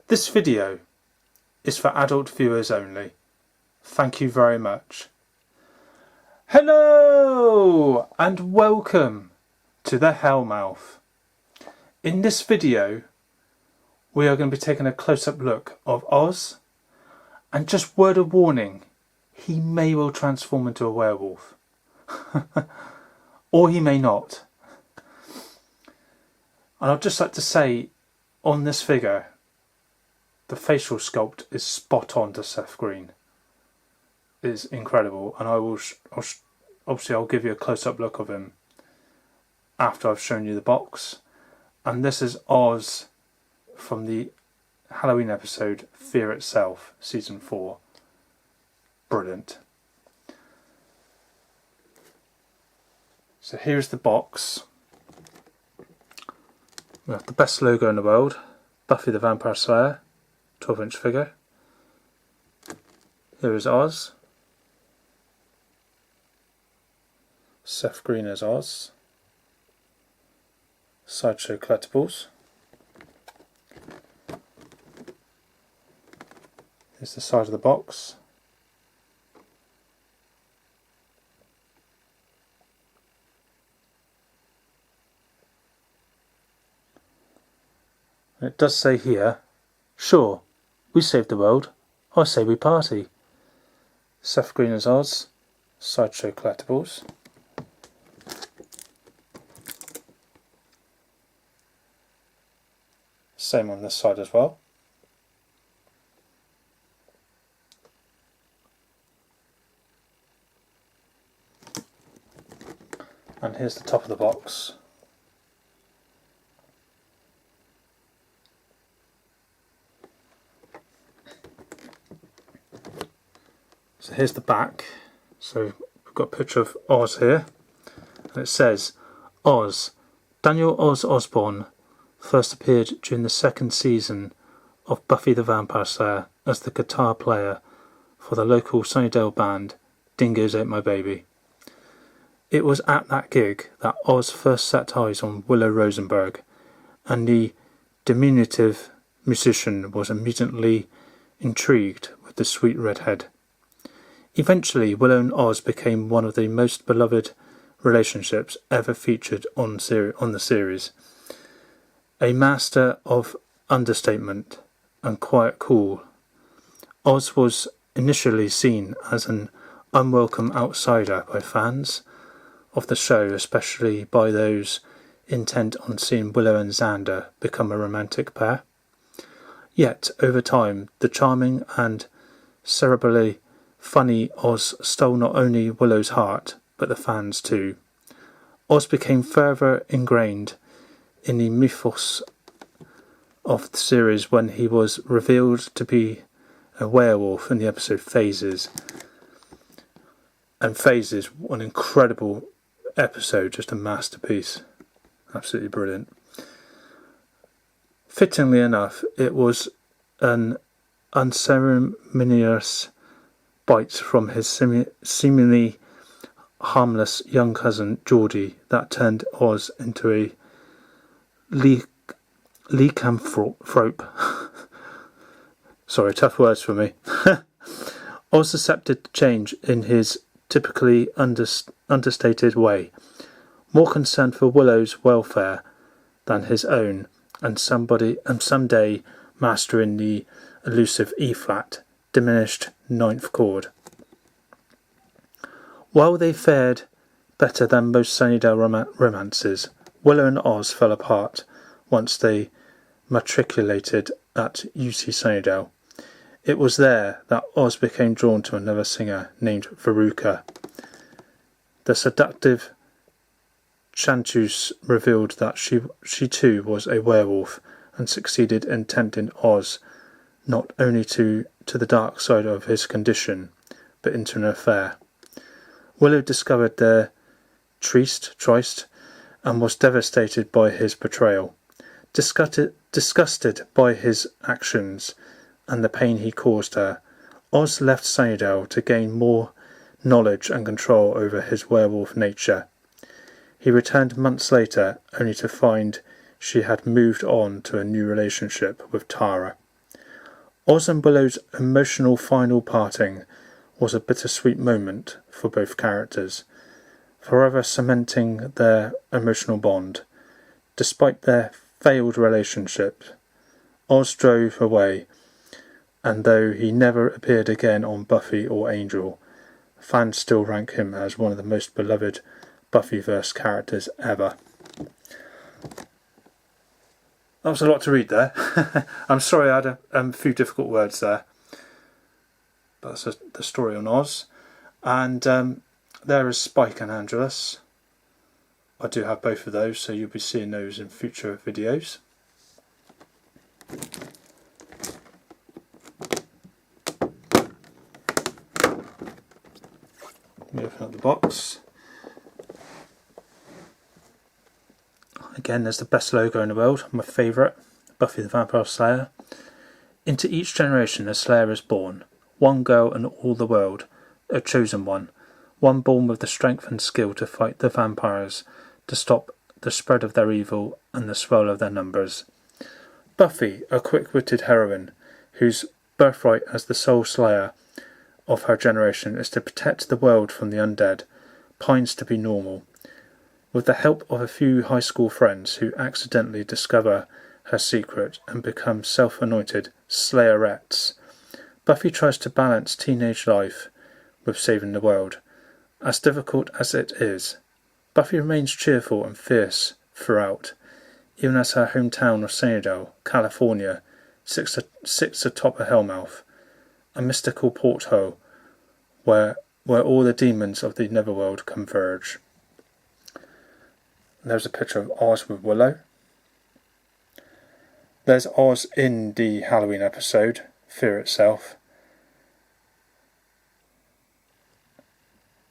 This video is for adult viewers only. Thank you very much. Hello and welcome to the Hellmouth. In this video we are going to be taking a close-up look of Oz, and just word of warning, he may well transform into a werewolf. Or he may not. And I'd just like to say, on this figure, the facial sculpt is spot on to Seth Green. It is incredible, and I'll give you a close-up look of him after I've shown you the box. And this is Oz from the Halloween episode Fear Itself, season 4. Brilliant. So here's the box. We have the best logo in the world, Buffy the Vampire Slayer, 12-inch figure. Here is Oz. Seth Green as Oz. Sideshow Collectibles. Here's the side of the box. And it does say here, sure, we saved the world, I say we party. Seth Green as Oz, Sideshow Collectibles. Same on this side as well. And here's the top of the box. So here's the back. So we've got a picture of Oz here, and it says, Oz, Daniel Oz Osborne, first appeared during the second season of Buffy the Vampire Slayer as the guitar player for the local Sunnydale band Dingoes Ate My Baby. It was at that gig that Oz first set eyes on Willow Rosenberg, and the diminutive musician was immediately intrigued with the sweet redhead. Eventually, Willow and Oz became one of the most beloved relationships ever featured on the series. A master of understatement and quiet cool, Oz was initially seen as an unwelcome outsider by fans of the show, especially by those intent on seeing Willow and Xander become a romantic pair. Yet, over time, the charming and cerebrally funny Oz stole not only Willow's heart, but the fans too. Oz became further ingrained in the mythos of the series when he was revealed to be a werewolf in the episode Phases. And Phases, an incredible episode, just a masterpiece. Absolutely brilliant. Fittingly enough, it was an unceremonious bite from his seemingly harmless young cousin Geordie that turned Oz into a lycanthrope. Sorry, tough words for me. Oz accepted change in his typically understated way, more concerned for Willow's welfare than his own, and someday mastering the elusive E-flat diminished ninth chord. While they fared better than most Sunnydale romances, Willow and Oz fell apart once they matriculated at UC Sunnydale. It was there that Oz became drawn to another singer named Veruca. The seductive chanteuse revealed that she too was a werewolf, and succeeded in tempting Oz not only to the dark side of his condition, but into an affair. Willow discovered their tryst and was devastated by his betrayal. Disgusted by his actions and the pain he caused her, Oz left Sunnydale to gain more knowledge and control over his werewolf nature. He returned months later, only to find she had moved on to a new relationship with Tara. Oz and Willow's emotional final parting was a bittersweet moment for both characters, forever cementing their emotional bond. Despite their failed relationship, Oz drove away, and though he never appeared again on Buffy or Angel, fans still rank him as one of the most beloved Buffyverse characters ever. That was a lot to read there. I'm sorry I had a few difficult words there. But that's the story on Oz. And there is Spike and Angelus. I do have both of those, so you'll be seeing those in future videos. Let me open up the box. Again, there's the best logo in the world, my favourite, Buffy the Vampire Slayer. Into each generation a Slayer is born, one girl in all the world, a chosen one born with the strength and skill to fight the vampires, to stop the spread of their evil and the swell of their numbers. Buffy, a quick-witted heroine, whose birthright as the sole Slayer of her generation is to protect the world from the undead, pines to be normal. With the help of a few high school friends who accidentally discover her secret and become self-anointed Slayerettes, Buffy tries to balance teenage life with saving the world. As difficult as it is, Buffy remains cheerful and fierce throughout, even as her hometown of Sunnydale, California, sits atop a hellmouth, a mystical porthole where all the demons of the Netherworld converge. There's a picture of Oz with Willow. There's Oz in the Halloween episode, Fear Itself.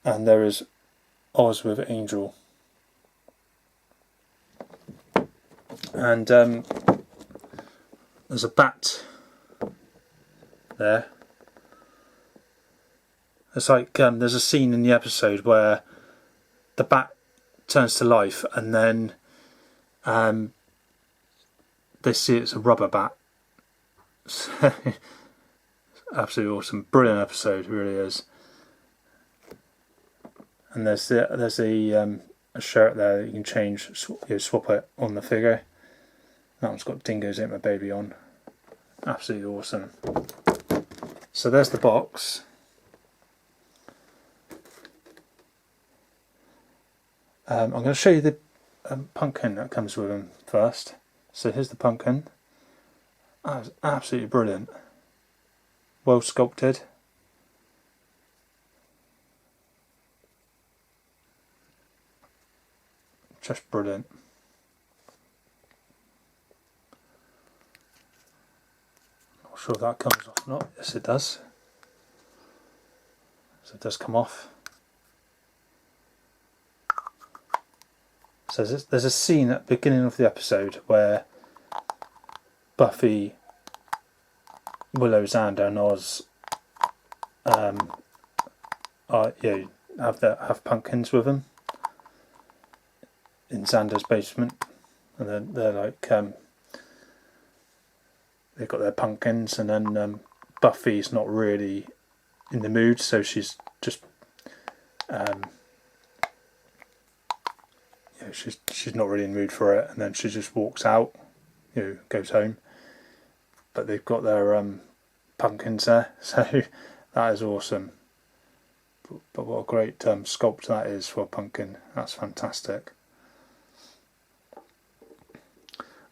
And there is Oz with Angel. And there's a bat there. It's like there's a scene in the episode where the bat turns to life, and then they see it's a rubber bat. Absolutely awesome, brilliant episode, it really is. And there's a shirt there that you can change, swap it on the figure. That one's got Dingo's Ain't My Baby on. Absolutely awesome. So there's the box. I'm going to show you the pumpkin that comes with them first. So here's the pumpkin. That was absolutely brilliant. Well sculpted. Just brilliant. Not sure if that comes off or not. Yes, it does. So it does come off. So there's a scene at the beginning of the episode where Buffy, Willow, Xander and Oz have pumpkins with them in Xander's basement, and then they're like they've got their pumpkins, and then Buffy's not really in the mood, so she's just she's not really in the mood for it, and then she just walks out, goes home. But they've got their pumpkins there, so that is awesome. But what a great sculpt that is for a pumpkin. That's fantastic.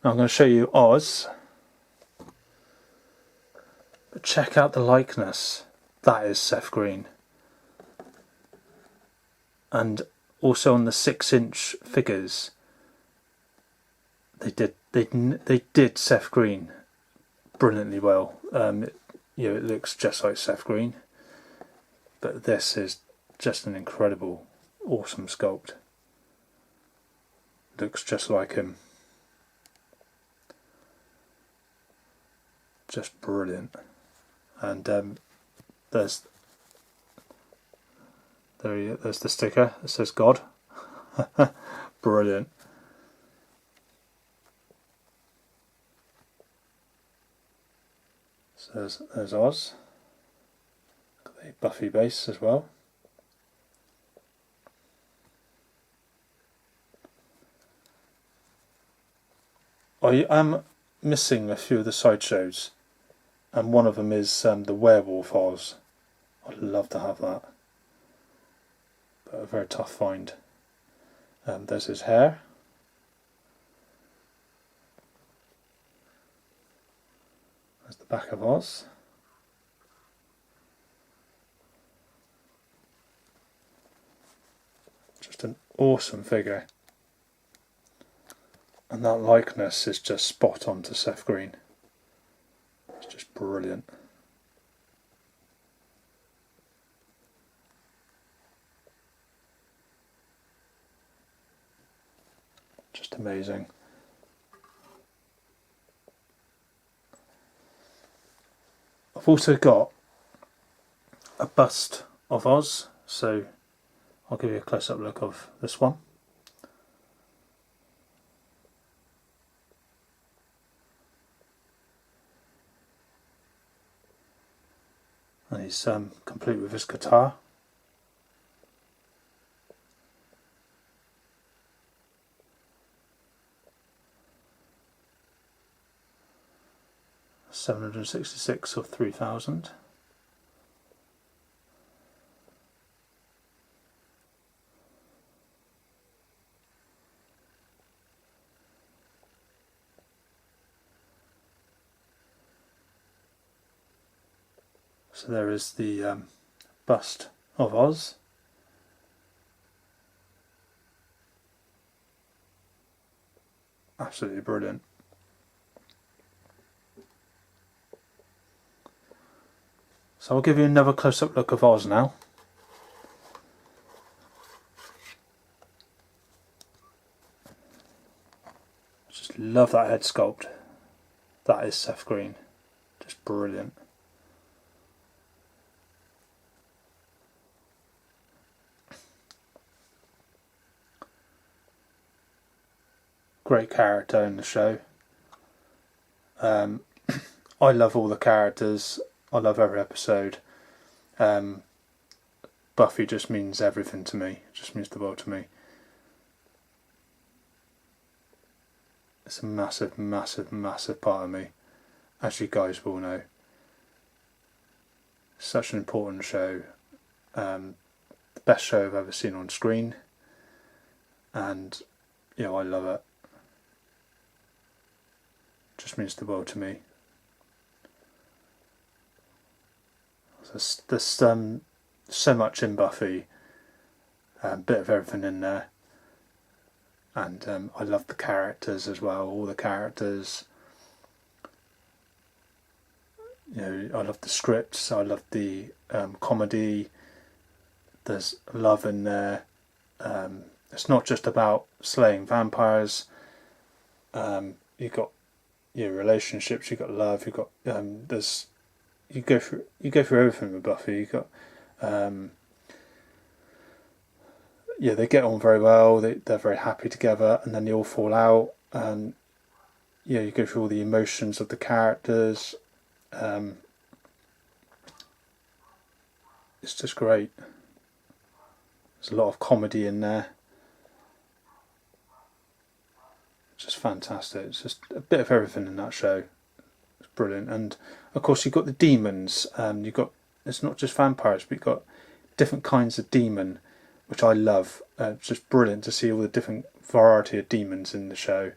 Now I'm going to show you Oz. But check out the likeness. That is Seth Green. And also on the 6-inch figures, they did Seth Green brilliantly well. It looks just like Seth Green, but this is just an incredible, awesome sculpt. Looks just like him. Just brilliant. And there's the sticker that says God. Brilliant. So there's Oz. Got the Buffy base as well. I am missing a few of the sideshows, and one of them is the werewolf Oz. I'd love to have that, but a very tough find. There's his hair. There's the back of Oz. Just an awesome figure. And that likeness is just spot on to Seth Green. It's just brilliant. Just amazing. I've also got a bust of Oz, so I'll give you a close-up look of this one. And he's complete with his guitar. $766 of 3,000. So there is the bust of Oz. Absolutely brilliant. So I'll give you another close-up look of Oz now. Just love that head sculpt. That is Seth Green. Just brilliant. Great character in the show. I love all the characters. I love every episode. Buffy just means everything to me. It just means the world to me. It's a massive, massive, massive part of me, as you guys will know. Such an important show. The best show I've ever seen on screen. And, you know, I love it. Just means the world to me. There's so much in Buffy, a bit of everything in there, and I love the characters as well. All the characters, you know, I love the scripts. I love the comedy. There's love in there. It's not just about slaying vampires. You've got your relationships. You've got love. You've got there's. You go through everything with Buffy. You got, yeah, they get on very well. They're very happy together, and then they all fall out. And yeah, you go through all the emotions of the characters. It's just great. There's a lot of comedy in there. It's just fantastic. It's just a bit of everything in that show. It's brilliant. And of course, you've got the demons. It's not just vampires, but you've got different kinds of demon, which I love. It's just brilliant to see all the different variety of demons in the show.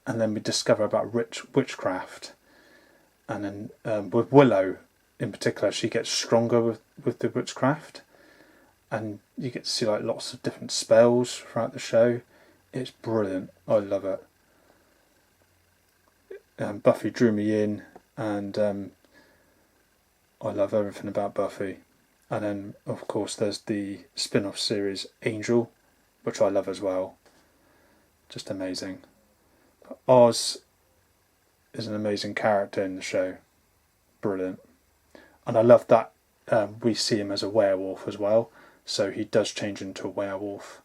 And then we discover about witchcraft. And then with Willow in particular, she gets stronger with the witchcraft. And you get to see like lots of different spells throughout the show. It's brilliant. I love it. Buffy drew me in, and I love everything about Buffy. And then, of course, there's the spin-off series Angel, which I love as well. Just amazing. But Oz is an amazing character in the show. Brilliant. And I love that we see him as a werewolf as well. So he does change into a werewolf.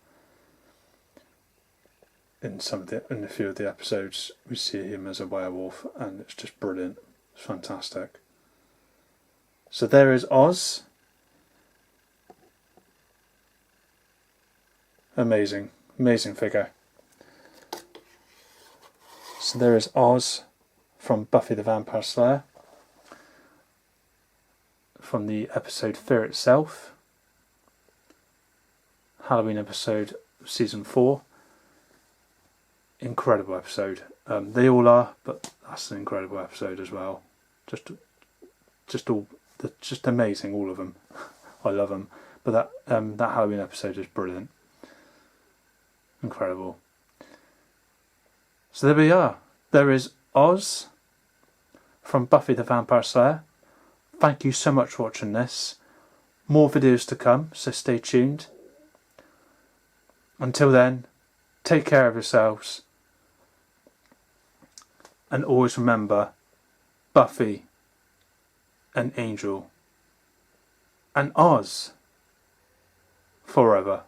In a few of the episodes, we see him as a werewolf, and it's just brilliant. It's fantastic. So there is Oz. Amazing, amazing figure. So there is Oz from Buffy the Vampire Slayer, from the episode Fear Itself, Halloween episode of season 4. Incredible episode. They all are, but that's an incredible episode as well. Just amazing, all of them. I love them. But that Halloween episode is brilliant. Incredible. So there we are. There is Oz from Buffy the Vampire Slayer. Thank you so much for watching this. More videos to come, so stay tuned. Until then, take care of yourselves. And always remember, Buffy, an angel, and Oz forever.